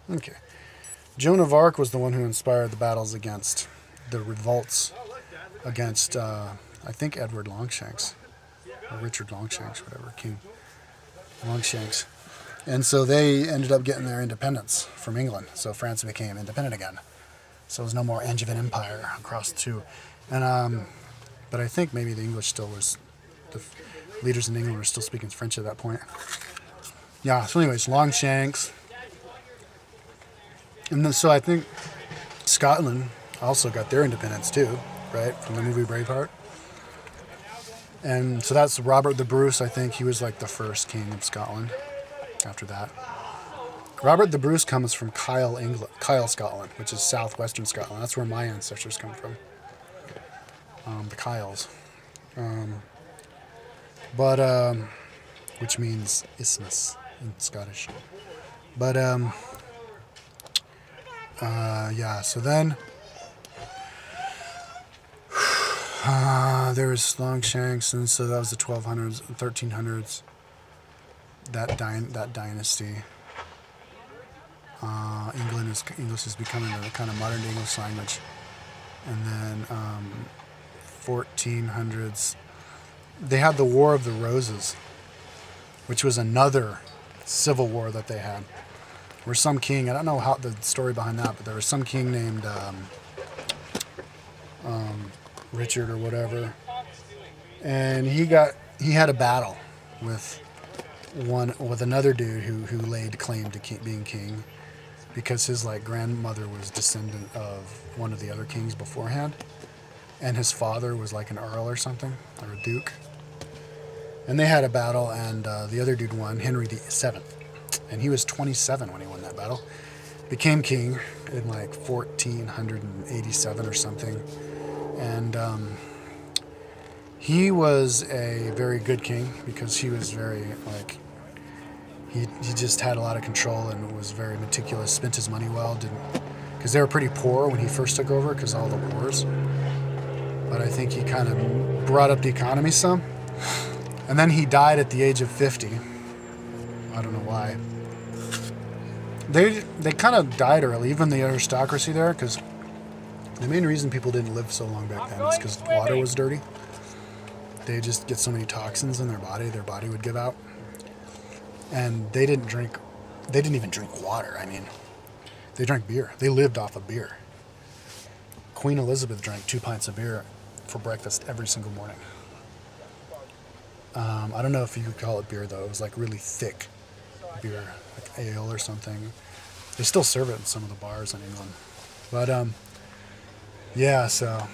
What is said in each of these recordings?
Okay. Joan of Arc was the one who inspired the battles against the revolts against, I think, Edward Longshanks, or Richard Longshanks, whatever, King Longshanks. And so they ended up getting their independence from England. So France became independent again. So there was no more Angevin Empire across the two. And but I think maybe the English still was, the leaders in England were still speaking French at that point. Yeah. So, anyways, Longshanks, and then, so I think Scotland also got their independence too, right, from the movie Braveheart. And so that's Robert the Bruce. I think he was like the first king of Scotland. After that, Robert the Bruce comes from Kyle, England, Kyle, Scotland, which is southwestern Scotland. That's where my ancestors come from. The Kyles, but which means isthmus in Scottish. But yeah. So then there was Longshanks, and so that was the 1200s, 1300s. That dynasty. English is becoming the kind of modern English language, and then 1400s. They had the War of the Roses, which was another civil war that they had, where some king, I don't know how the story behind that, but there was some king named Richard or whatever, and he had a battle with another dude who laid claim to being king, because his like grandmother was descendant of one of the other kings beforehand, and his father was like an earl or something, or a duke. And they had a battle, and the other dude won, Henry VII, and he was 27 when he won that battle. Became king in like 1487 or something, and he was a very good king because he was very like. He just had a lot of control and was very meticulous, spent his money well, because they were pretty poor when he first took over because of all the wars. But I think he kind of brought up the economy some. And then he died at the age of 50. I don't know why. They kind of died early, even the aristocracy there, because the main reason people didn't live so long back then is because water was dirty. They just get so many toxins in their body would give out. And they didn't even drink water. I mean, they drank beer. They lived off of beer. Queen Elizabeth drank 2 pints of beer for breakfast every single morning. I don't know if you could call it beer, though. It was like really thick beer, like ale or something. They still serve it in some of the bars in England. But, yeah, so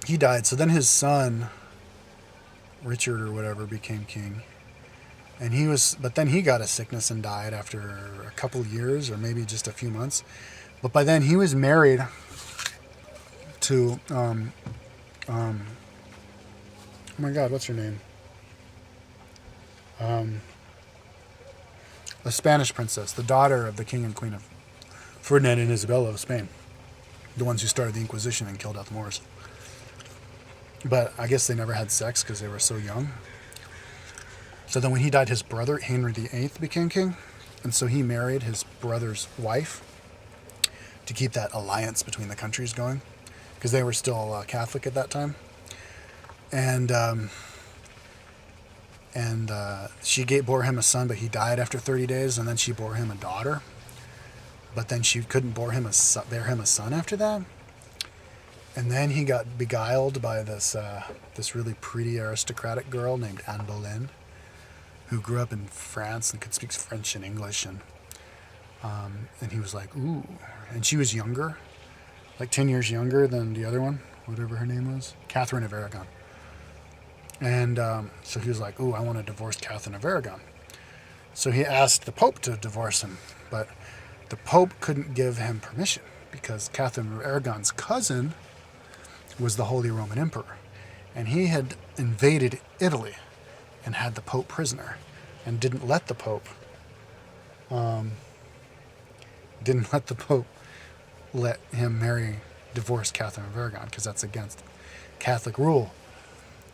he died. So then his son, Richard or whatever, became king, and but then he got a sickness and died after a couple of years, or maybe just a few months. But by then he was married to oh my God, what's her name? A Spanish princess, the daughter of the king and queen of Ferdinand and Isabella of Spain, the ones who started the Inquisition and killed out the Moors. But I guess they never had sex because they were so young. So then when he died, his brother, Henry VIII, became king. And so he married his brother's wife to keep that alliance between the countries going, because they were still Catholic at that time. And she bore him a son, but he died after 30 days. And then she bore him a daughter. But then she couldn't bear him a son after that. And then he got beguiled by this really pretty aristocratic girl named Anne Boleyn, who grew up in France and could speak French and English, and he was like, ooh. And she was younger, like 10 years younger than the other one, whatever her name was, Catherine of Aragon. And so he was like, ooh, I want to divorce Catherine of Aragon. So he asked the Pope to divorce him, but the Pope couldn't give him permission because Catherine of Aragon's cousin was the Holy Roman Emperor, and he had invaded Italy and had the Pope prisoner, and didn't let the Pope let him divorce Catherine of Aragon, because that's against Catholic rule.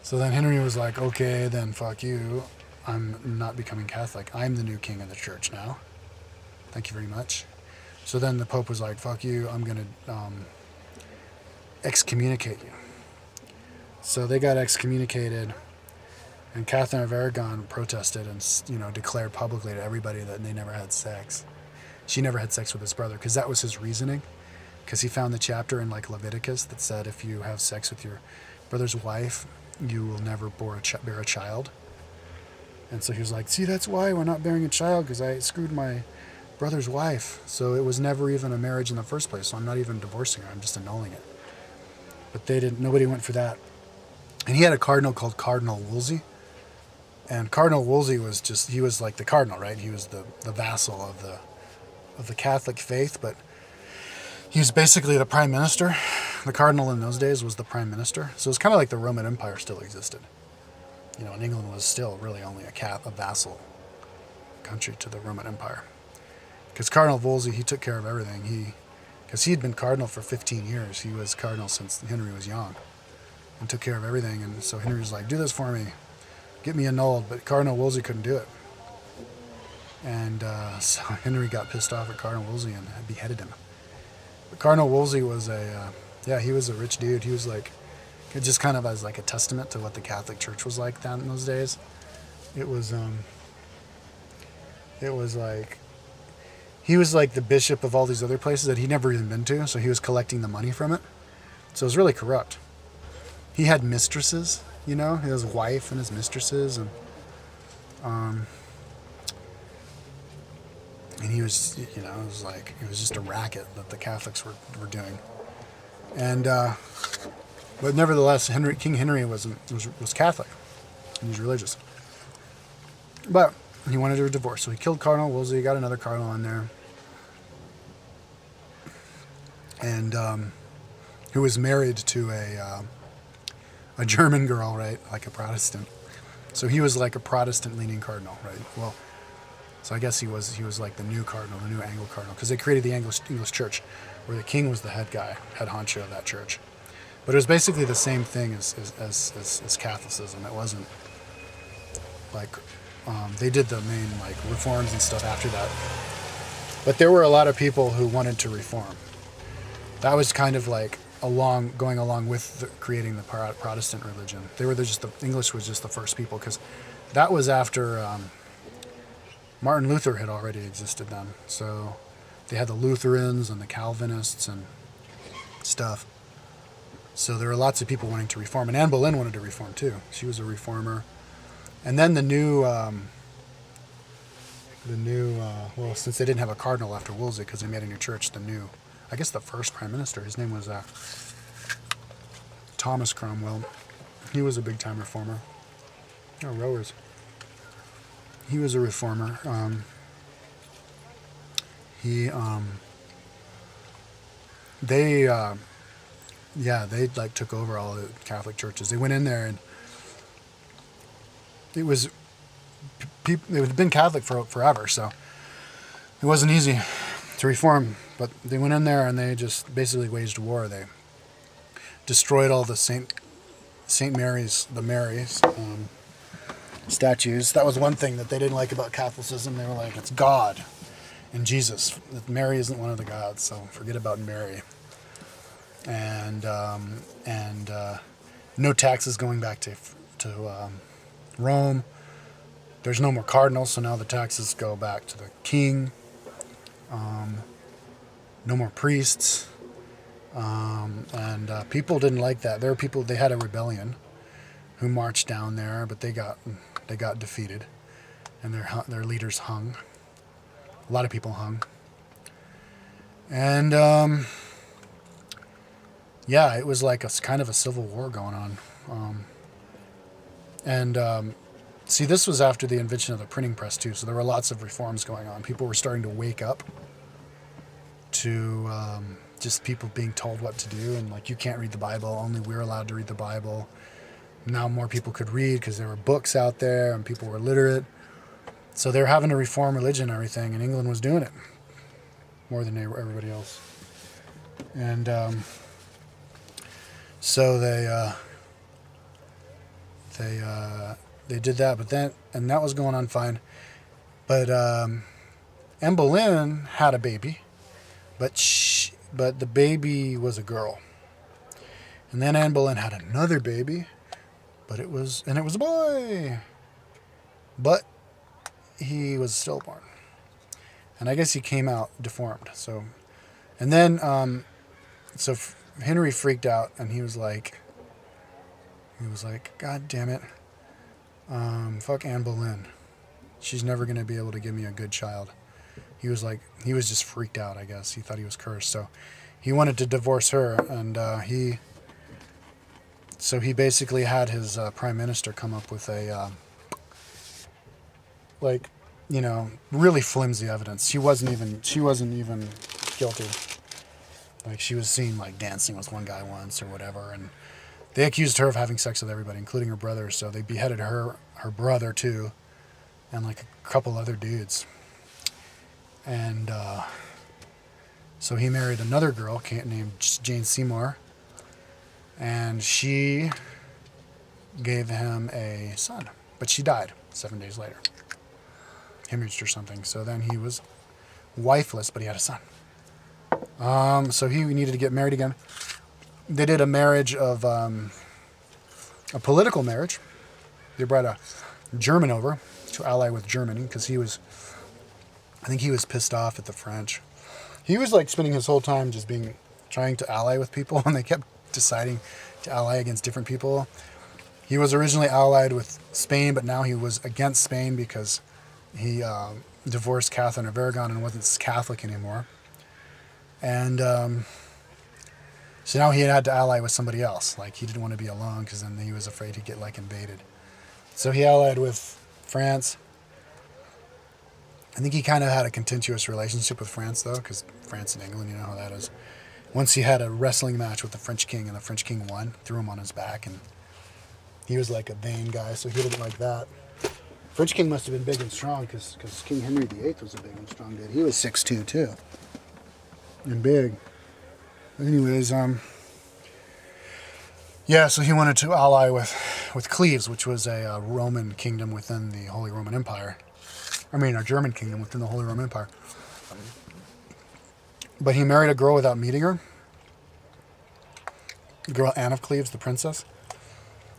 So then Henry was like, okay, then fuck you, I'm not becoming Catholic. I'm the new king of the church now. Thank you very much. So then the Pope was like, fuck you, I'm going to excommunicate you. So they got excommunicated, and Catherine of Aragon protested and, declared publicly to everybody that they never had sex. She never had sex with his brother, because that was his reasoning. Because he found the chapter in Leviticus that said if you have sex with your brother's wife, you will never bear a child. And so he was like, see, that's why we're not bearing a child, because I screwed my brother's wife. So it was never even a marriage in the first place. So I'm not even divorcing her. I'm just annulling it. But nobody went for that. And he had a cardinal called Cardinal Wolsey. And Cardinal Wolsey he was like the cardinal, right? He was the vassal of the Catholic faith, but he was basically the prime minister. The cardinal in those days was the prime minister. So it's kind of like the Roman Empire still existed. And England was still really only a vassal country to the Roman Empire. Because Cardinal Wolsey, he took care of everything. Because he had been cardinal for 15 years. He was cardinal since Henry was young. And took care of everything. And so Henry was like, do this for me. Get me annulled. But Cardinal Wolsey couldn't do it. And so Henry got pissed off at Cardinal Wolsey and beheaded him. But Cardinal Wolsey was he was a rich dude. He was like, just kind of as like a testament to what the Catholic Church was like then in those days. It was like, he was like the bishop of all these other places that he'd never even been to, so he was collecting the money from it. So it was really corrupt. He had mistresses, his wife and his mistresses, and he was, it was just a racket that the Catholics were doing. And, but nevertheless, King Henry was Catholic, and he was religious. But he wanted a divorce, so he killed Cardinal Wolsey, got another cardinal in there, and who was married to a German girl, right, like a Protestant. So he was like a Protestant-leaning cardinal, right? Well, so I guess he was like the new cardinal, the new Anglo cardinal, because they created the English Church, where the king was the head honcho of that church. But it was basically the same thing as Catholicism. It wasn't like they did the main like reforms and stuff after that. But there were a lot of people who wanted to reform. That was kind of like going along with creating the Protestant religion. The English was just the first people, because that was after Martin Luther had already existed then. So they had the Lutherans and the Calvinists and stuff. So there were lots of people wanting to reform, and Anne Boleyn wanted to reform too. She was a reformer. And then well, since they didn't have a cardinal after Wolsey because they made a new church, the first prime minister, his name was Thomas Cromwell. He was a big-time reformer. Oh, rowers. He was a reformer. They like took over all the Catholic churches. They went in there, and it was people. They had been Catholic for forever, so it wasn't easy to reform. But they went in there and they just basically waged war. They destroyed all the Saint Mary's, statues. That was one thing that they didn't like about Catholicism. They were like, it's God and Jesus. Mary isn't one of the gods, so forget about Mary. And no taxes going back to Rome. There's no more cardinals, so now the taxes go back to the king. No more priests. And people didn't like that. There were people, they had a rebellion who marched down there, but they got defeated, and their leaders hung. A lot of people hung. And it was like a kind of a civil war going on. See, this was after the invention of the printing press too, so there were lots of reforms going on. People were starting to wake up to just people being told what to do, and like, you can't read the Bible, only we're allowed to read the Bible. Now more people could read because there were books out there and people were literate. So they were having to reform religion and everything, and England was doing it more than everybody else. And so they did that, and that was going on fine. But Anne Boleyn had a baby, but the baby was a girl. And then Anne Boleyn had another baby, but it was a boy. But he was stillborn. And I guess he came out deformed. So, and then, Henry freaked out, and he was like, God damn it. Fuck Anne Boleyn. She's never going to be able to give me a good child. He was just freaked out, I guess. He thought he was cursed. So he wanted to divorce her, and he basically had his prime minister come up with a, really flimsy evidence. She wasn't even guilty. Like, she was seen, like, dancing with one guy once or whatever, and they accused her of having sex with everybody, including her brother, so they beheaded her brother, too, and, like, a couple other dudes. And so he married another girl named Jane Seymour, and she gave him a son, but she died 7 days later. Hemorrhaged or something. So then he was wifeless, but he had a son. So he needed to get married again. They did a marriage of a political marriage. They brought a German over to ally with Germany because I think he was pissed off at the French. He was like spending his whole time just trying to ally with people, and they kept deciding to ally against different people. He was originally allied with Spain, but now he was against Spain because he divorced Catherine of Aragon and wasn't Catholic anymore. And so now he had to ally with somebody else. Like, he didn't want to be alone because then he was afraid he'd get, like, invaded. So he allied with France. I think he kind of had a contentious relationship with France, though, because France and England, you know how that is. Once he had a wrestling match with the French king, and the French king won, threw him on his back, and he was like a vain guy, so he didn't like that. French king must have been big and strong, because King Henry VIII was a big and strong dude. He was 6'2", too. And big. Anyways, yeah, so he wanted to ally with Cleves, which was a Roman kingdom within the Holy Roman Empire. I mean, a German kingdom within the Holy Roman Empire. But he married a girl without meeting her. The girl Anne of Cleves, the princess.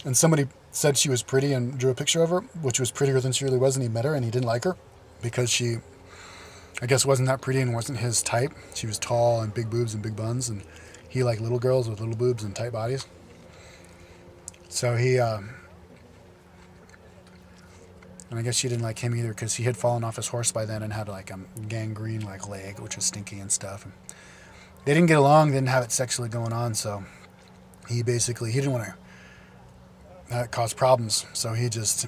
And somebody said she was pretty and drew a picture of her, which was prettier than she really was, and he met her, and he didn't like her because she, I guess, wasn't that pretty and wasn't his type. She was tall and big boobs and big buns, and he liked little girls with little boobs and tight bodies. So he, and I guess she didn't like him either because he had fallen off his horse by then and had like a gangrene like leg, which was stinky and stuff. And they didn't get along, didn't have it sexually going on, so he didn't want to cause problems, so he just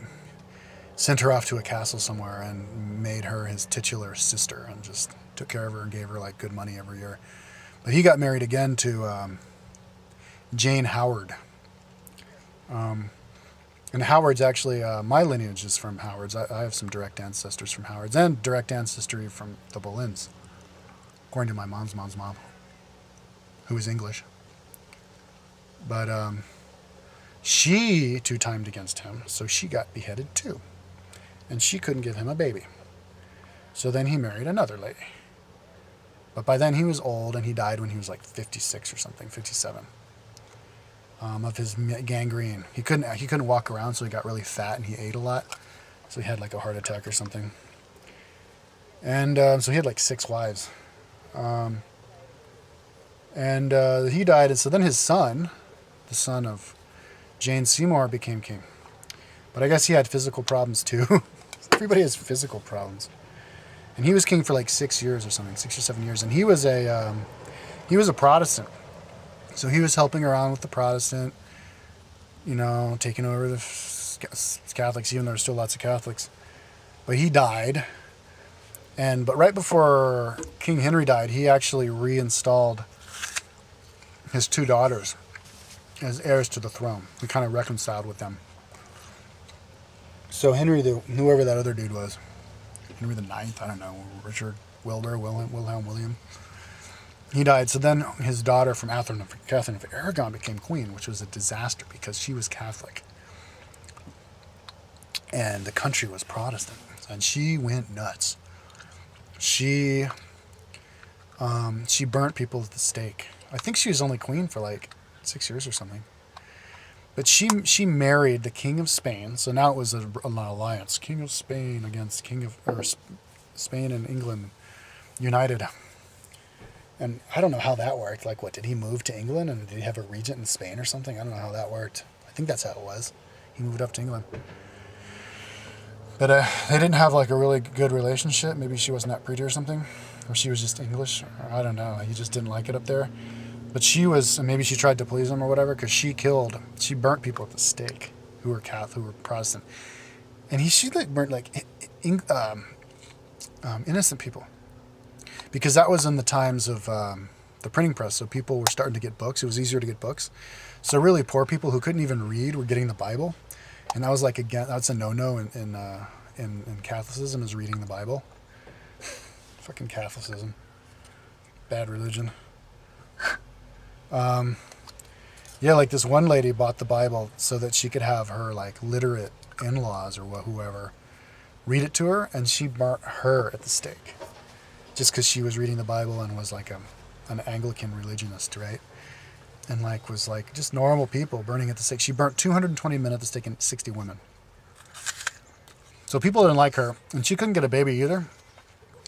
sent her off to a castle somewhere and made her his titular sister and just took care of her and gave her like good money every year. But he got married again to Jane Howard. And Howard's actually, my lineage is from Howard's. I have some direct ancestors from Howard's and direct ancestry from the Boleyns, according to my mom's mom, who was English. But she two-timed against him, so she got beheaded too. And she couldn't give him a baby. So then he married another lady. But by then he was old, and he died when he was like 56 or something, 57. Of his gangrene. He couldn't walk around, so he got really fat, and he ate a lot. So he had like a heart attack or something. And so he had like 6 wives. And he died, and so then his son, the son of Jane Seymour, became king. But I guess he had physical problems too. Everybody has physical problems. And he was king for like 6 years or something, 6 or 7 years. And he was a Protestant. So he was helping around with the Protestant, taking over the Catholics, even though there's still lots of Catholics. But he died. But right before King Henry died, he actually reinstalled his 2 daughters as heirs to the throne. He kind of reconciled with them. So Henry, whoever that other dude was, Henry the Ninth, I don't know, Richard William. He died. So then his daughter from Catherine of Aragon became queen, which was a disaster because she was Catholic. and the country was Protestant, and she went nuts. She burnt people at the stake. I think she was only queen for like 6 years or something. But she married the King of Spain, so now it was an alliance: King of Spain against Spain and England united. And I don't know how that worked. Like, what, did he move to England and did he have a regent in Spain or something? I don't know how that worked. I think that's how it was. He moved up to England. But they didn't have like a really good relationship. Maybe she wasn't that pretty or something, or she was just English, or I don't know. He just didn't like it up there. But she was, maybe she tried to please him or whatever, because she burnt people at the stake who were Catholic, who were Protestant, and she like burnt like innocent people, because that was in the times of the printing press. So people were starting to get books. It was easier to get books. So really poor people who couldn't even read were getting the Bible, and that was like, again, that's a no-no in Catholicism, is reading the Bible. Fucking Catholicism, bad religion. Yeah, like this one lady bought the Bible so that she could have her like literate in-laws or whoever read it to her, and she burnt her at the stake just because she was reading the Bible and was like an Anglican religionist, right? And like was like just normal people burning at the stake. She burnt 220 men at the stake and 60 women. So people didn't like her, and she couldn't get a baby either.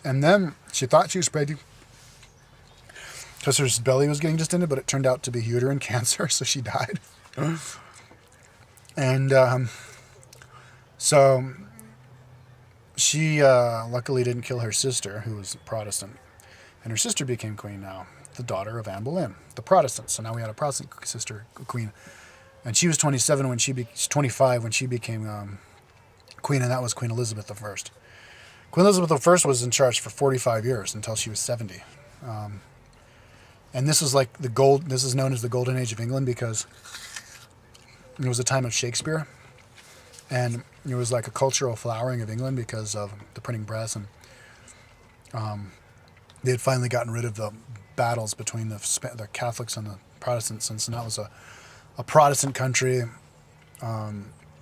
And then she thought she was pregnant because her belly was getting distended, but it turned out to be uterine cancer, so she died. And so she luckily didn't kill her sister, who was Protestant. And her sister became queen now, the daughter of Anne Boleyn, the Protestant. So now we had a Protestant sister queen. And she was 25 when she became queen, and that was Queen Elizabeth I. Queen Elizabeth I was in charge for 45 years until she was 70. And this is like this is known as the Golden Age of England, because it was a time of Shakespeare. And it was like a cultural flowering of England because of the printing press. And they had finally gotten rid of the battles between the Catholics and the Protestants. And so now it was a Protestant country. A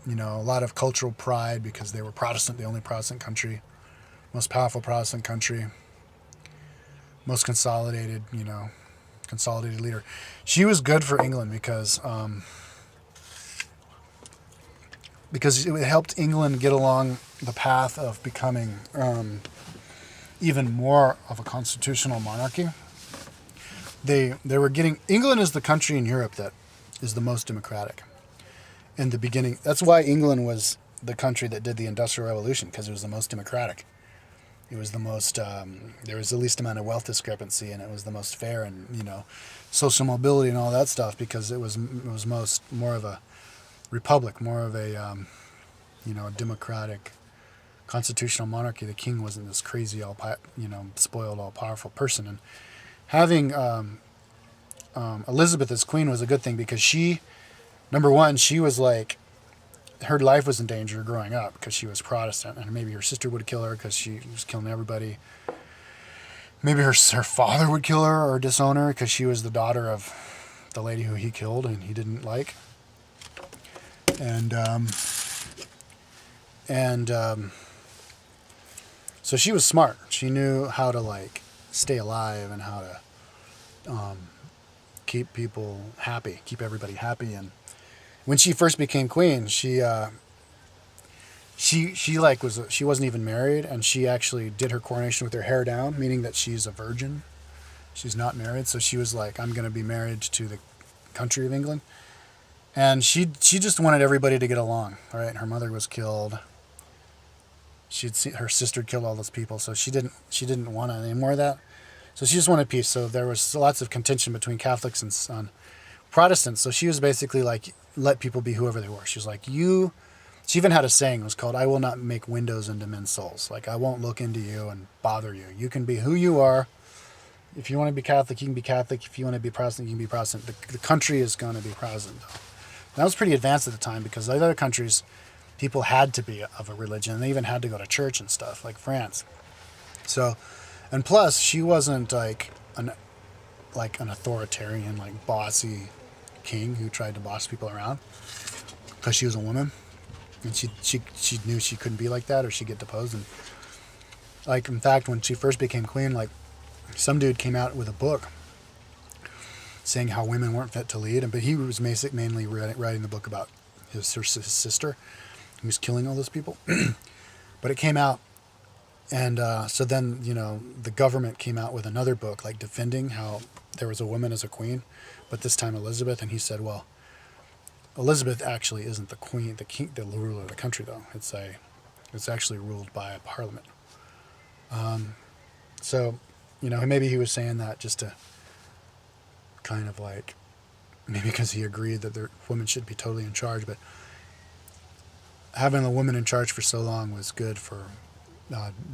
lot of cultural pride because they were Protestant, the only Protestant country, most powerful Protestant country, most consolidated leader. She was good for England because it helped England get along the path of becoming even more of a constitutional monarchy. They were getting, England is the country in Europe that is the most democratic. In the beginning, that's why England was the country that did the Industrial Revolution, because it was the most democratic. It was the most, there was the least amount of wealth discrepancy, and it was the most fair, and social mobility and all that stuff, because it was more of a republic, more of a democratic constitutional monarchy. The king wasn't this crazy, spoiled, all powerful person, and having Elizabeth as queen was a good thing, because she, number one, she was like, her life was in danger growing up because she was Protestant, and maybe her sister would kill her because she was killing everybody. Maybe her father would kill her or disown her because she was the daughter of the lady who he killed and he didn't like. And so she was smart. She knew how to like stay alive and how to keep people happy, keep everybody happy. And when she first became queen, she wasn't even married, and she actually did her coronation with her hair down, meaning that she's a virgin. She's not married, so she was like, I'm going to be married to the country of England. And she just wanted everybody to get along, right? And her mother was killed. Her sister killed all those people, so she didn't want any more of that. So she just wanted peace. So there was lots of contention between Catholics and Protestants. So she was basically like, let people be whoever they were. She was like, she even had a saying, it was called, I will not make windows into men's souls. Like, I won't look into you and bother you. You can be who you are. If you want to be Catholic, you can be Catholic. If you want to be Protestant, you can be Protestant. The country is going to be Protestant, though. And that was pretty advanced at the time, because in other countries, people had to be of a religion. They even had to go to church and stuff, like France. So, and plus, she wasn't like an authoritarian, bossy king who tried to boss people around because she was a woman. and she knew she couldn't be like that or she'd get deposed. And like, in fact, when she first became queen, like, some dude came out with a book saying how women weren't fit to lead, but he was mainly writing the book about his sister who was killing all those people. But it came out, and so then, the government came out with another book, like, defending how there was a woman as a queen, but this time Elizabeth, and he said, well, Elizabeth actually isn't the queen, the ruler of the country, though. It's actually ruled by a parliament. So, maybe he was saying that just to kind of like, maybe because he agreed that the women should be totally in charge, but having a woman in charge for so long was good for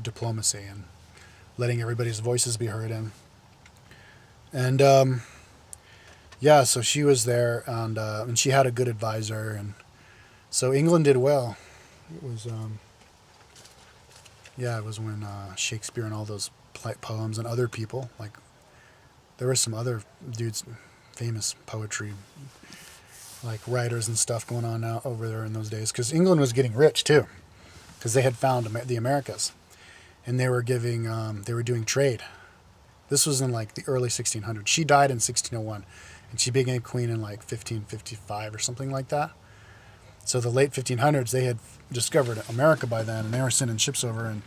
diplomacy and letting everybody's voices be heard. And yeah, so she was there, and she had a good advisor, and so England did well. It was it was when Shakespeare and all those poems and other people, like, there were some other dudes, famous poetry, like writers and stuff going on out over there in those days, because England was getting rich too, because they had found the Americas, and they were doing trade. This was in like the early 1600s. She died in 1601, and she became queen in like 1555 or something like that. So the late 1500s, they had discovered America by then, and they were sending ships over, and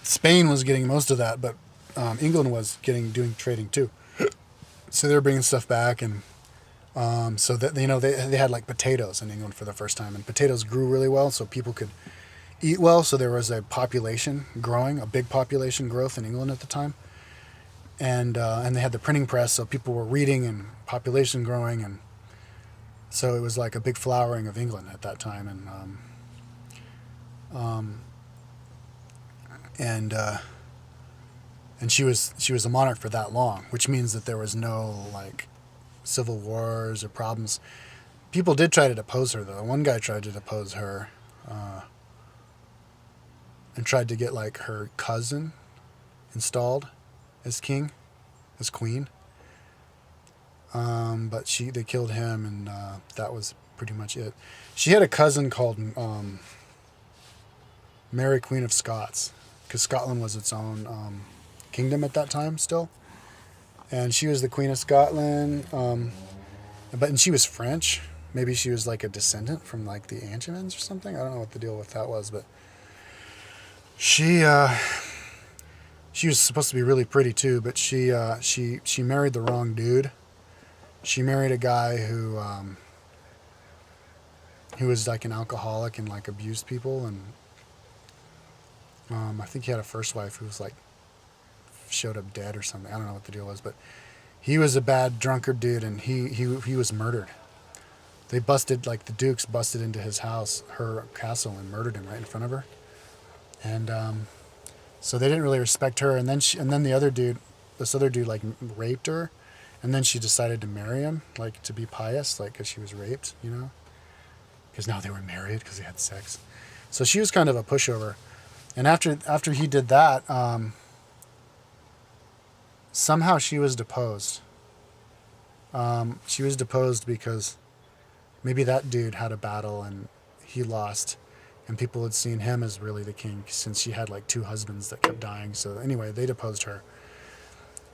Spain was getting most of that, but England was doing trading too. So they were bringing stuff back, and so that they had like potatoes in England for the first time, and potatoes grew really well, so people could eat well. So there was a big population growth in England at the time, and they had the printing press, so people were reading and population growing, and so it was like a big flowering of England at that time, and she was a monarch for that long, which means that there was no like civil wars or problems. People did try to depose her, though. One guy tried to depose her, and tried to get like her cousin installed as queen. But they killed him, and that was pretty much it. She had a cousin called Mary, Queen of Scots, because Scotland was its own kingdom at that time still, and she was the Queen of Scotland. And she was French. Maybe she was like a descendant from like the Angevins or something. I don't know what the deal with that was, but she was supposed to be really pretty too, but she married the wrong dude. She married a guy who was like an alcoholic and like abused people, and I think he had a first wife who was like showed up dead or something. I don't know what the deal was, but he was a bad drunkard dude, and he was murdered. They the Dukes busted into his house, her castle, and murdered him right in front of her. And so they didn't really respect her. And then this other dude like raped her, and then she decided to marry him, like to be pious, like because she was raped, because now they were married because they had sex. So she was kind of a pushover. And after he did that, somehow she was deposed. She was deposed because maybe that dude had a battle and he lost, and people had seen him as really the king since she had like 2 husbands that kept dying. So anyway, they deposed her.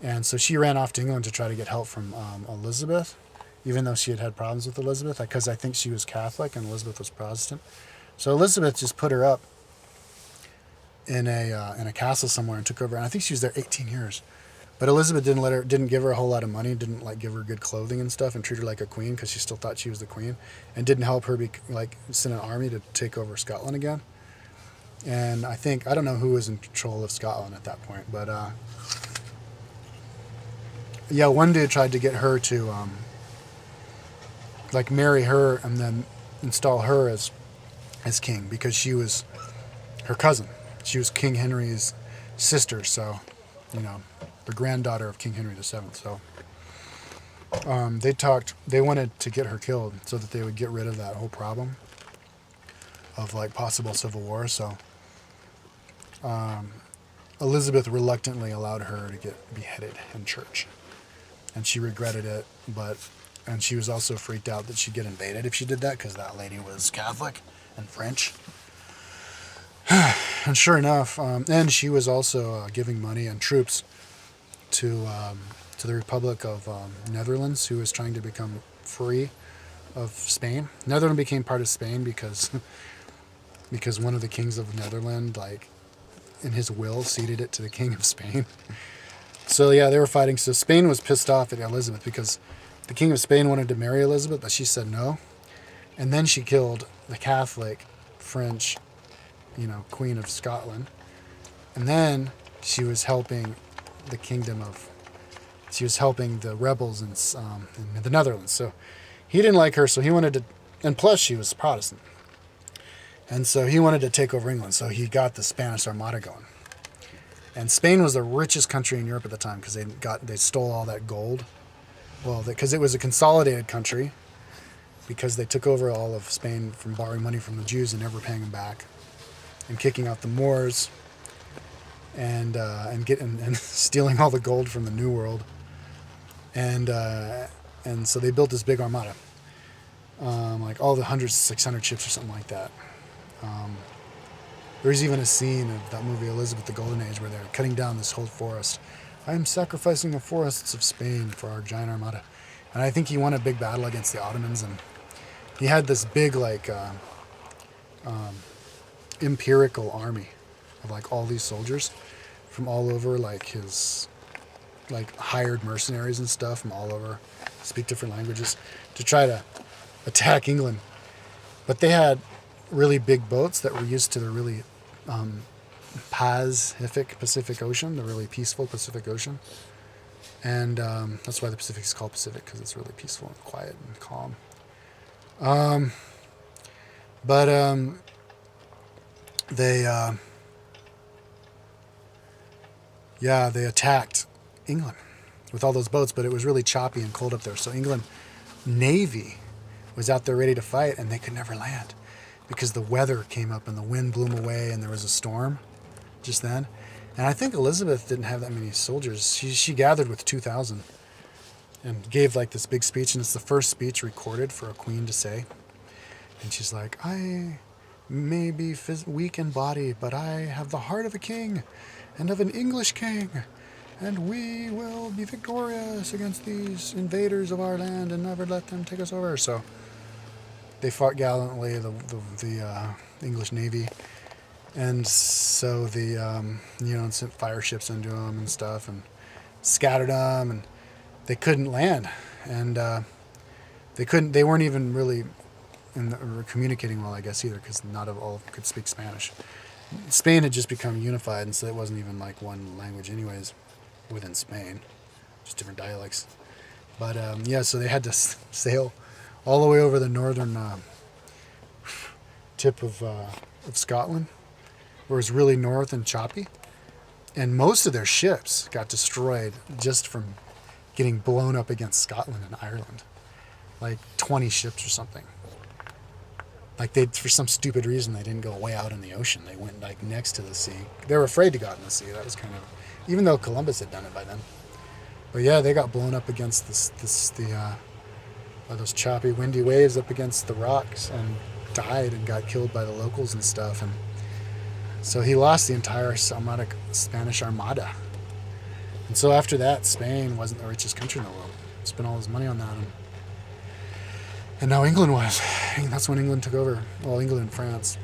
And so she ran off to England to try to get help from Elizabeth, even though she had problems with Elizabeth, because I think she was Catholic and Elizabeth was Protestant. So Elizabeth just put her up in a castle somewhere and took over. And I think she was there 18 years. But Elizabeth didn't give her a whole lot of money, didn't like give her good clothing and stuff, and treat her like a queen because she still thought she was the queen, and didn't help her send an army to take over Scotland again. And I don't know who was in control of Scotland at that point, but yeah, one dude tried to get her to like marry her and then install her as king, because she was her cousin. She was King Henry's sister, so the granddaughter of King Henry VII. So they wanted to get her killed so that they would get rid of that whole problem of like possible civil war. So Elizabeth reluctantly allowed her to get beheaded in church, and she regretted it, and she was also freaked out that she'd get invaded if she did that, because that lady was Catholic and French. And sure enough, and she was also giving money and troops to the Republic of Netherlands, who was trying to become free of Spain. Netherlands became part of Spain because one of the kings of Netherlands, like in his will, ceded it to the king of Spain. So yeah, they were fighting. So Spain was pissed off at Elizabeth because the king of Spain wanted to marry Elizabeth, but she said no. And then she killed the Catholic French, Queen of Scotland. And then she was helping the she was helping the rebels in the Netherlands. So he didn't like her, so he wanted to, and plus she was Protestant. And so he wanted to take over England, so he got the Spanish Armada going. And Spain was the richest country in Europe at the time because they stole all that gold. Well, because it was a consolidated country, because they took over all of Spain from borrowing money from the Jews and never paying them back, and kicking out the Moors, and stealing all the gold from the New World, and so they built this big armada, like all the 600 ships or something like that. There's even a scene of that movie Elizabeth the Golden Age where they're cutting down this whole forest. I am sacrificing the forests of Spain for our giant armada. And I think he won a big battle against the Ottomans, and he had this big empirical army of all these soldiers from all over, his hired mercenaries and stuff from all over, speak different languages, to try to attack England. But they had really big boats that were used to the really Pacific Ocean, the really peaceful Pacific Ocean. And that's why the Pacific is called Pacific, because it's really peaceful and quiet and calm. They attacked England with all those boats, but it was really choppy and cold up there. So England Navy was out there ready to fight, and they could never land because the weather came up and the wind blew them away, and there was a storm just then. And I think Elizabeth didn't have that many soldiers. She gathered with 2,000 and gave this big speech, and it's the first speech recorded for a queen to say. And she's like, I may be weak in body, but I have the heart of a king and of an English king, and we will be victorious against these invaders of our land and never let them take us over. So they fought gallantly, the English Navy. And so and sent fire ships into them and stuff, and scattered them, and they couldn't land, and they weren't even really communicating well, I guess, either, because not all of them could speak Spanish. Spain had just become unified, and so it wasn't even one language anyways within Spain, just different dialects. But so they had to sail all the way over the northern tip of Scotland, where it was really north and choppy, and most of their ships got destroyed just from getting blown up against Scotland and Ireland, 20 ships or something. For some stupid reason, they didn't go way out in the ocean. They went next to the sea. They were afraid to go out in the sea. That was kind of, even though Columbus had done it by then. But yeah, they got blown up against those choppy, windy waves up against the rocks, and died and got killed by the locals and stuff. And so he lost the entire Spanish Armada. And so after that, Spain wasn't the richest country in the world. Spent all his money on that. And now England was. That's when England took over. Well, England and France.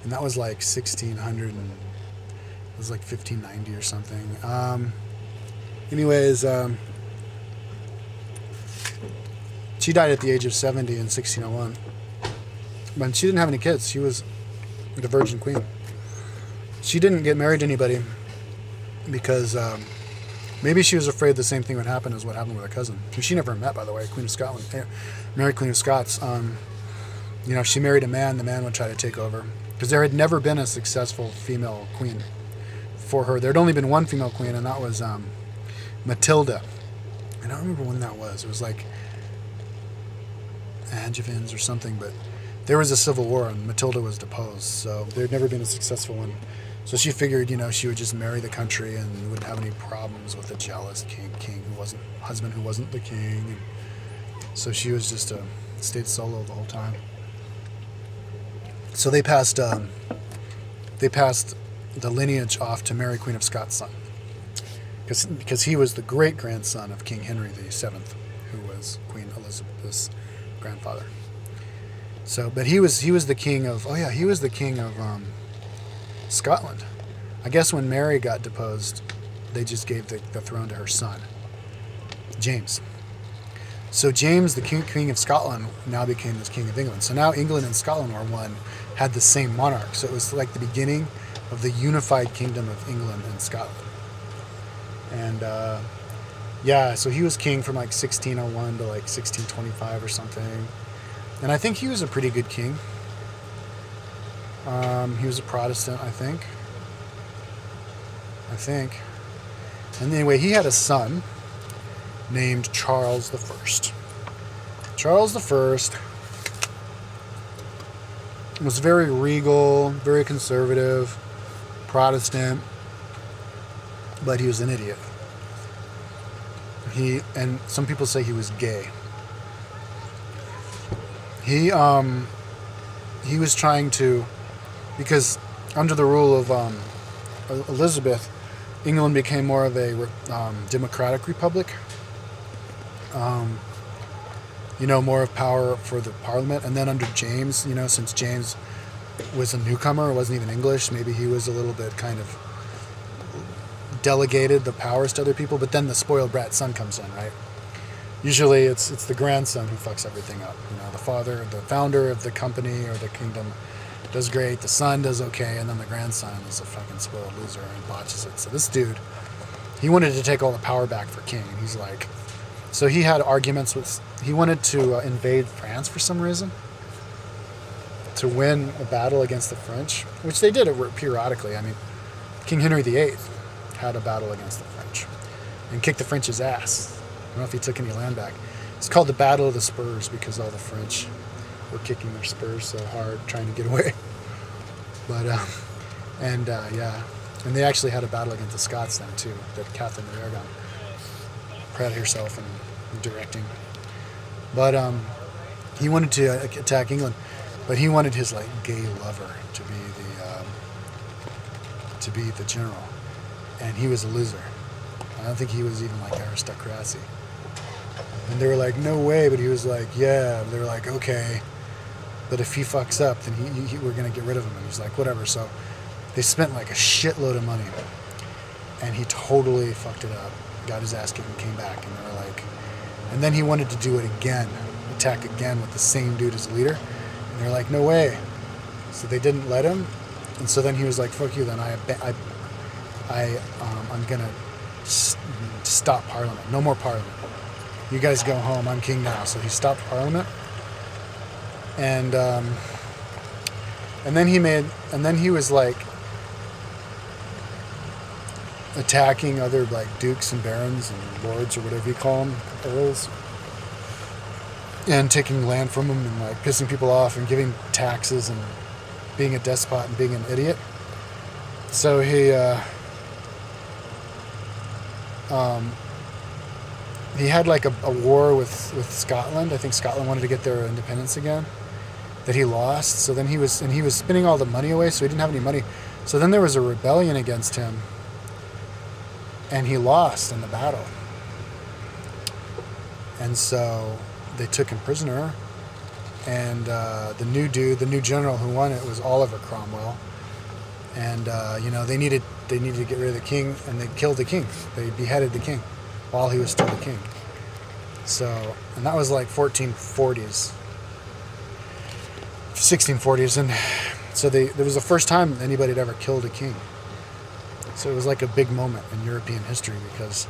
And that was 1600, and it was 1590 or something. She died at the age of 70 in 1601. But she didn't have any kids. She was the Virgin Queen. She didn't get married to anybody because maybe she was afraid the same thing would happen as what happened with her cousin, who she never met, by the way, Queen of Scotland, Mary Queen of Scots. She married a man, the man would try to take over, because there had never been a successful female queen for her. There had only been one female queen, and that was Matilda. I don't remember when that was. It was Angevins or something, but there was a civil war, and Matilda was deposed, so there had never been a successful one. So she figured, she would just marry the country and wouldn't have any problems with a jealous husband who wasn't the king. And so she was just stayed solo the whole time. So they passed the lineage off to Mary, Queen of Scots' son, because he was the great grandson of King Henry VII, who was Queen Elizabeth's grandfather. So, but he was the king of Scotland. I guess when Mary got deposed, they just gave the throne to her son, James. So James, the king of Scotland, now became the king of England. So now England and Scotland were one, had the same monarch. So it was like the beginning of the unified kingdom of England and Scotland. And so he was king from like 1601 to like 1625 or something. And I think he was a pretty good king. He was a Protestant, I think. And anyway, he had a son named Charles the First. Charles the First was very regal, very conservative, Protestant, but he was an idiot. And some people say he was gay. He was trying to, because under the rule of Elizabeth, England became more of a democratic republic. More of power for the Parliament. And then under James, since James was a newcomer, wasn't even English, maybe he was a little bit kind of delegated the powers to other people. But then the spoiled brat son comes in, right? Usually it's the grandson who fucks everything up. The father, the founder of the company or the kingdom does great, the son does okay, and then the grandson is a fucking spoiled loser and botches it. So this dude, he wanted to take all the power back for king. And he's like, so he had arguments he wanted to invade France for some reason, to win a battle against the French, which they did periodically. I mean, King Henry VIII had a battle against the French and kicked the French's ass. I don't know if he took any land back. It's called the Battle of the Spurs because all the French were kicking their spurs so hard trying to get away. But, and they actually had a battle against the Scots then too, that Catherine of Aragon proud herself in directing. But he wanted to attack England, but he wanted his like gay lover to be the general, and he was a loser. I don't think he was even like aristocracy. And they were like, no way, but he was like, yeah. They were like, okay, but if he fucks up, then we're gonna get rid of him. And he's like, whatever. So they spent like a shitload of money, and he totally fucked it up. Got his ass kicked and came back, and they were like, and then he wanted to do it again, attack again with the same dude as leader, and they're like, no way. So they didn't let him, and so then he was like, fuck you. Then I'm gonna stop Parliament. No more Parliament. You guys go home. I'm king now. So he stopped Parliament, and then he was like attacking other like dukes and barons and lords or whatever you call them, earls, and taking land from them and like pissing people off and giving taxes and being a despot and being an idiot. So he had like a war with Scotland. I think Scotland wanted to get their independence again, that he lost. So then he was spending all the money away, so he didn't have any money. So then there was a rebellion against him, and he lost in the battle. And so they took him prisoner, and the new general who won it was Oliver Cromwell. And they needed to get rid of the king, and they killed the king. They beheaded the king while he was still the king. So, and that was like 1640s, and so there was the first time anybody had ever killed a king. So it was like a big moment in European history, because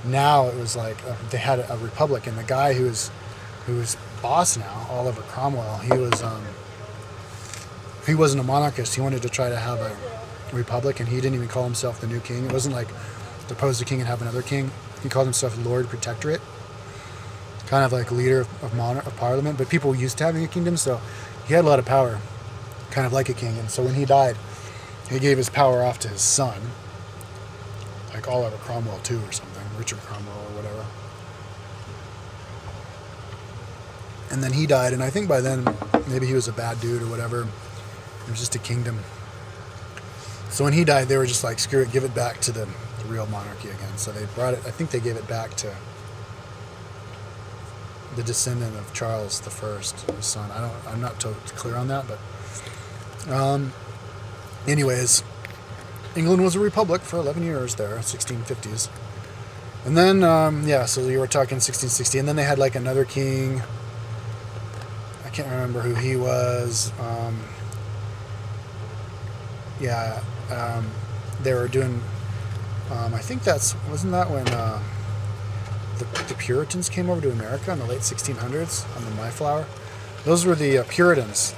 now it was like they had a republic, and the guy who was boss now, Oliver Cromwell, he wasn't a monarchist. He wanted to try to have a republic, and he didn't even call himself the new king. It wasn't like depose the king and have another king. He called himself Lord Protectorate, kind of like leader of Parliament. But people were used to having a kingdom, so he had a lot of power, kind of like a king. And so when he died, he gave his power off to his son, like Oliver Cromwell too, or something, Richard Cromwell or whatever. And then he died, and I think by then maybe he was a bad dude or whatever. It was just a kingdom. So when he died, they were just like, screw it, give it back to the real monarchy again. So they brought it, I think they gave it back to the descendant of Charles the First, his son. I'm not totally clear on that, but anyways, England was a republic for 11 years there, 1650s. And then, so you were talking 1660, and then they had like another king. I can't remember who he was. They were doing, I think wasn't that when the Puritans came over to America in the late 1600s on the Mayflower? Those were the Puritans.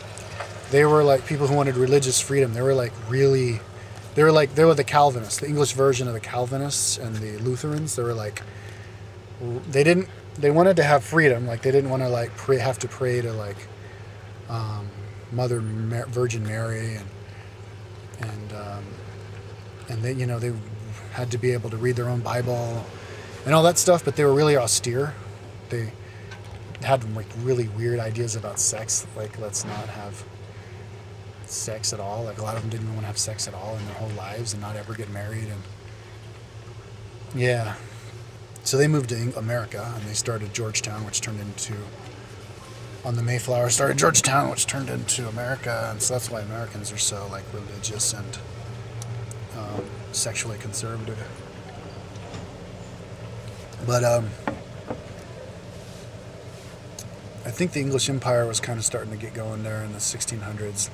They were like people who wanted religious freedom. They were the Calvinists, the English version of the Calvinists and the Lutherans. They were like, they wanted to have freedom. Like they didn't want to like have to pray to like Virgin Mary and they, they had to be able to read their own Bible and all that stuff, but they were really austere. They had like really weird ideas about sex, like let's not have sex at all. Like a lot of them didn't want to have sex at all in their whole lives and not ever get married. And yeah, so they moved to America and they started Georgetown, which turned into, on the Mayflower, started Georgetown, which turned into America. And so that's why Americans are so like religious and sexually conservative. But I think the English Empire was kind of starting to get going there in the 1600s.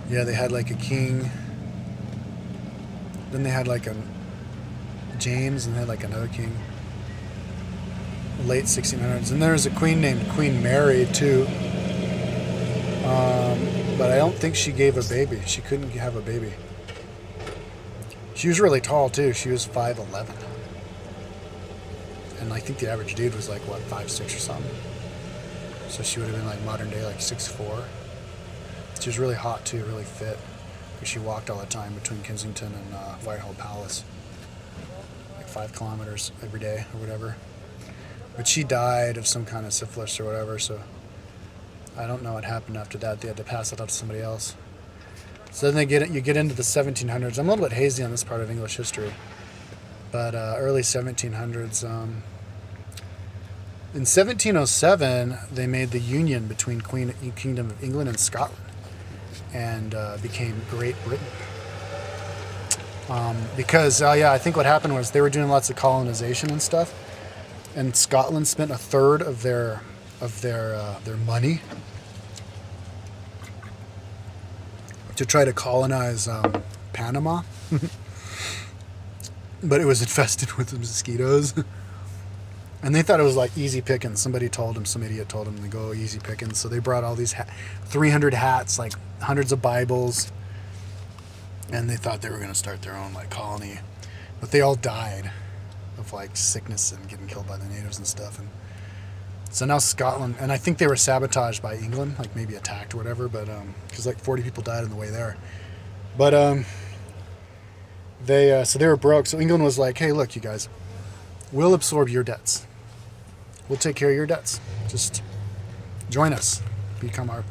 They had like a king. Then they had like a James, and they had like another king. Late 1600s, and there was a queen named Queen Mary too. But I don't think she gave a baby. She couldn't have a baby. She was really tall too. She was 5'11". And I think the average dude was like, 5'6" or something. So she would have been like modern day, like 6'4". She was really hot too, really fit. Because she walked all the time between Kensington and Whitehall Palace. Like 5 kilometers every day or whatever. But she died of some kind of syphilis or whatever, so I don't know what happened after that. They had to pass it on to somebody else. So then you get into the 1700s. I'm a little bit hazy on this part of English history. But early 1700s. In 1707, they made the union between Kingdom of England and Scotland and became Great Britain. Because, I think what happened was they were doing lots of colonization and stuff, and Scotland spent a third of their money to try to colonize Panama. But it was infested with mosquitoes. And they thought it was like easy pickings. Some idiot told them to go easy pickings. So they brought all these 300 hats, like hundreds of Bibles. And they thought they were going to start their own like colony. But they all died of like sickness and getting killed by the natives and stuff. And so now Scotland, and I think they were sabotaged by England, like maybe attacked or whatever, but because like 40 people died on the way there. But so they were broke. So England was like, hey, look, you guys, we'll absorb your debts. We'll take care of your debts. Just join us, become our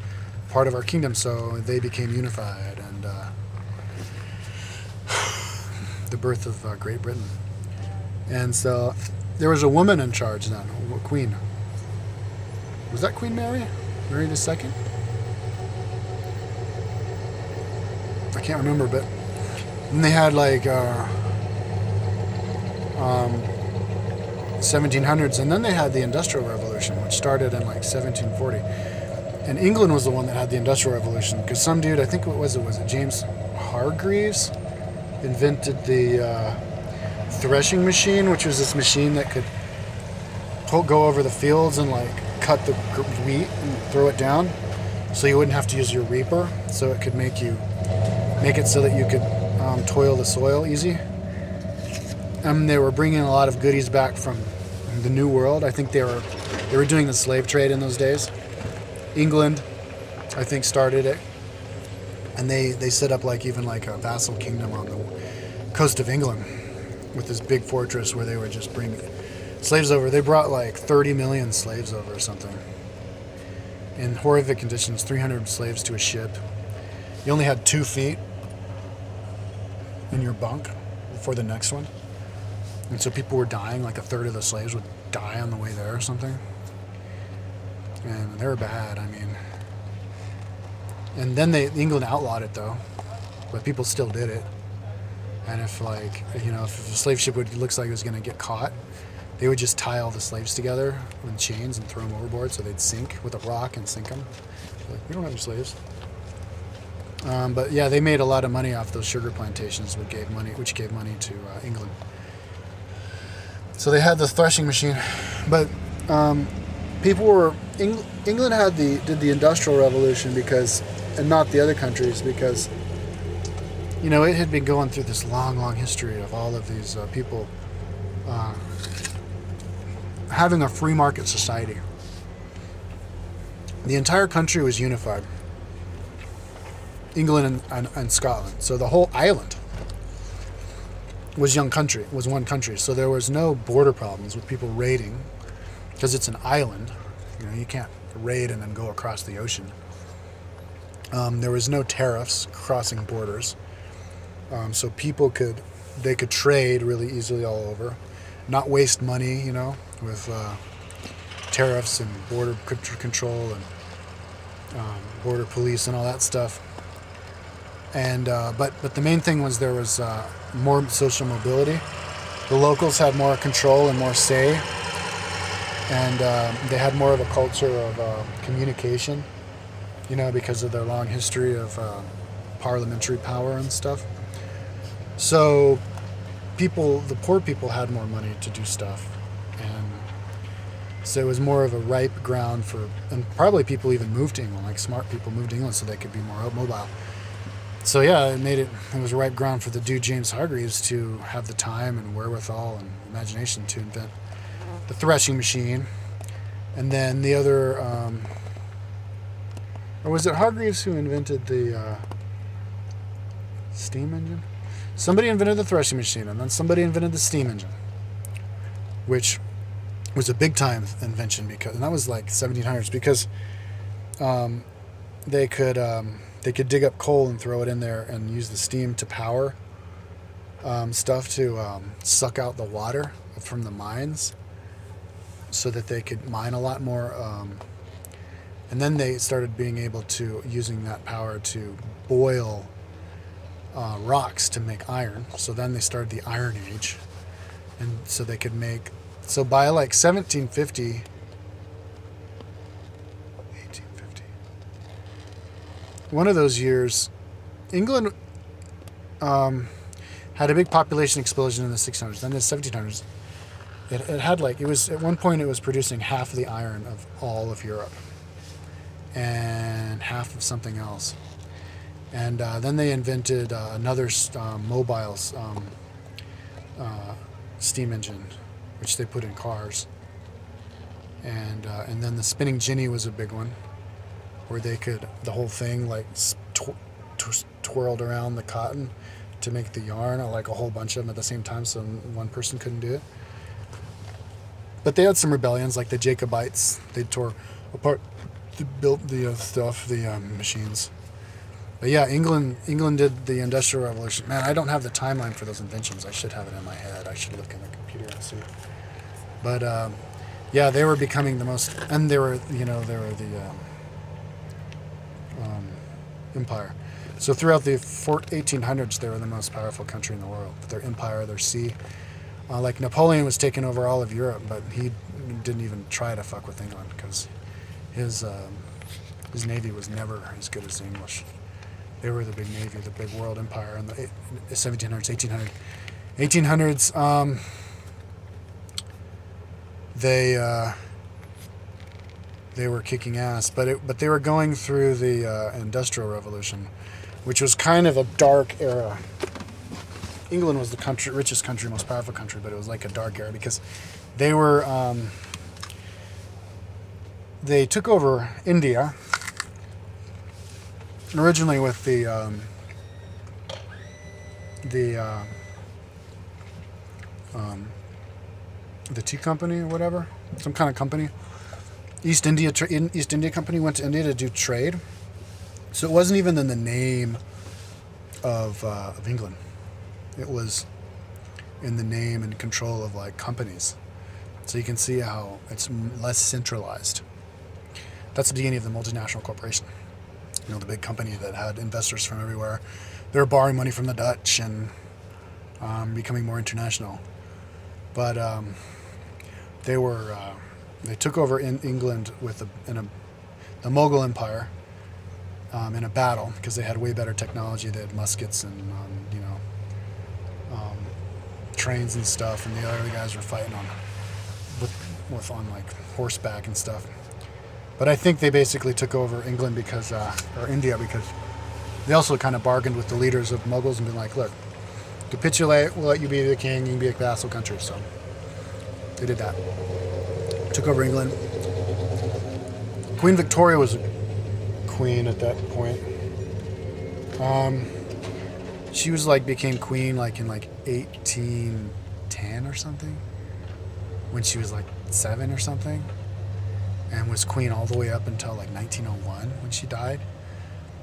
part of our kingdom. So they became unified, and the birth of Great Britain. And so there was a woman in charge then, a queen. Was that Queen Mary? Mary II? I can't remember, but then they had like 1700s, and then they had the Industrial Revolution, which started in like 1740. And England was the one that had the Industrial Revolution, because some dude, I think was it James Hargreaves, invented the threshing machine, which was this machine that could go over the fields and like cut the wheat and throw it down, so you wouldn't have to use your reaper, so it could make it so that you could toil the soil easy. And they were bringing a lot of goodies back from the New World. I think they were doing the slave trade in those days. England, I think, started it, and they set up like even like a vassal kingdom on the coast of England with this big fortress where they would just bring slaves over. They brought like 30 million slaves over or something. In horrific conditions, 300 slaves to a ship. You only had 2 feet in your bunk before the next one. And so people were dying, like a third of the slaves would die on the way there or something. And they were bad, I mean. And then England outlawed it though, but people still did it. And if if a slave ship looks like it was going to get caught, they would just tie all the slaves together with chains and throw them overboard so they'd sink with a rock and sink them. Like, we don't have any slaves. But yeah, they made a lot of money off those sugar plantations, which gave money to England. So they had the threshing machine, but England did the Industrial Revolution and not the other countries, because it had been going through this long history of all of these people having a free market society. The entire country was unified. England and Scotland. So the whole island was one country. So there was no border problems with people raiding, because it's an island. You can't raid and then go across the ocean. There was no tariffs crossing borders. So people could trade really easily all over, not waste money, with tariffs and border control and border police and all that stuff. And but the main thing was there was more social mobility. The locals had more control and more say, and they had more of a culture of communication, because of their long history of parliamentary power and stuff. So the poor people had more money to do stuff, and so it was more of a ripe ground and probably people even moved to England, like smart people moved to England so they could be more mobile. So yeah, it was a ripe ground for the dude James Hargreaves to have the time and wherewithal and imagination to invent the threshing machine. And then the other, or was it Hargreaves who invented the steam engine? Somebody invented the threshing machine, and then somebody invented the steam engine, which was a big time invention, and that was like 1700s, because they could dig up coal and throw it in there and use the steam to power stuff to suck out the water from the mines, so that they could mine a lot more. And then they started being able to using that power to boil rocks to make iron. So then they started the Iron Age, and so they could make. So by like 1850, one of those years, England had a big population explosion in the 600s. Then in the 1700s, it had at one point it was producing half the iron of all of Europe, and half of something else. And then they invented another mobile steam engine, which they put in cars. And then the spinning jenny was a big one, where the whole thing twirled around the cotton to make the yarn, like a whole bunch of them at the same time, so one person couldn't do it. But they had some rebellions, like the Jacobites. They tore apart, built the machines. But yeah, England did the Industrial Revolution. Man, I don't have the timeline for those inventions. I should have it in my head. I should look in the computer and see. But yeah, they were becoming the most, and they were the empire. So throughout the 1800s, they were the most powerful country in the world. Their empire, their sea. Like Napoleon was taking over all of Europe, but he didn't even try to fuck with England, because his navy was never as good as the English. They were the big navy, the big world empire in the 1700s, 1800s. They were kicking ass, but they were going through the Industrial Revolution, which was kind of a dark era. England was the richest country, most powerful country, but it was like a dark era, because they were they took over India originally with the the tea company or whatever, some kind of company. East India Company went to India to do trade. So it wasn't even in the name of England. It was in the name and control of like companies. So you can see how it's less centralized. That's the beginning of the multinational corporation. You know, the big company that had investors from everywhere. They were borrowing money from the Dutch and becoming more international. But they took over in England with the Mughal Empire in a battle because they had way better technology. They had muskets and trains and stuff, and the other guys were fighting on like horseback and stuff. But I think they basically took over England or India because they also kind of bargained with the leaders of Mughals and been like, look, capitulate, we'll let you be the king, you can be a vassal country. So they did that. Took over England. Queen Victoria was a queen at that point. She was became queen in 1810 or something, when she was 7 or something, and was queen all the way up until 1901 when she died.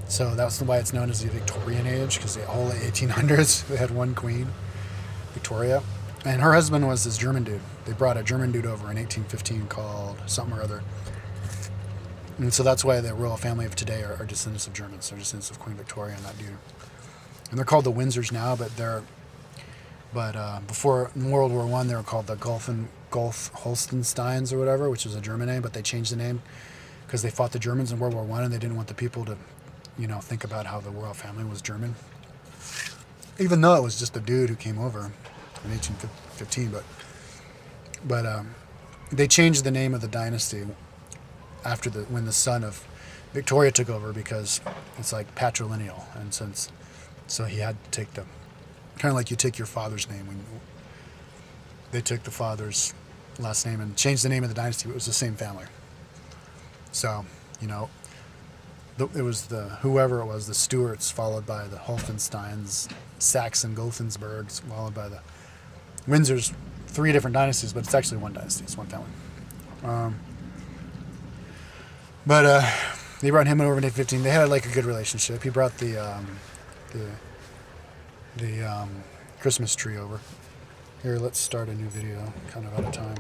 So that's why it's known as the Victorian age, because all the 1800s they had one queen, Victoria, and her husband was this German dude. They brought a German dude over in 1815 called something or other. And so that's why the royal family of today are descendants of Germans. They're descendants of Queen Victoria and that dude. And they're called the Windsors now, but before in World War I, they were called the Gulf Holstensteins or whatever, which is a German name, but they changed the name because they fought the Germans in World War I, and they didn't want the people to, think about how the royal family was German. Even though it was just a dude who came over in 1815, but they changed the name of the dynasty after when the son of Victoria took over, because it's patrilineal, and so he had to take kind of like you take your father's name. When they took the father's last name and changed the name of the dynasty, but it was the same family. So, it was whoever it was, the Stuarts, followed by the Holstensteins, Saxon-Gothenburgs, followed by the Windsors. 3 different dynasties, but it's actually one dynasty. It's one family. But they brought him over in 1815. They had a good relationship. He brought the Christmas tree over. Here, let's start a new video. Kind of out of time.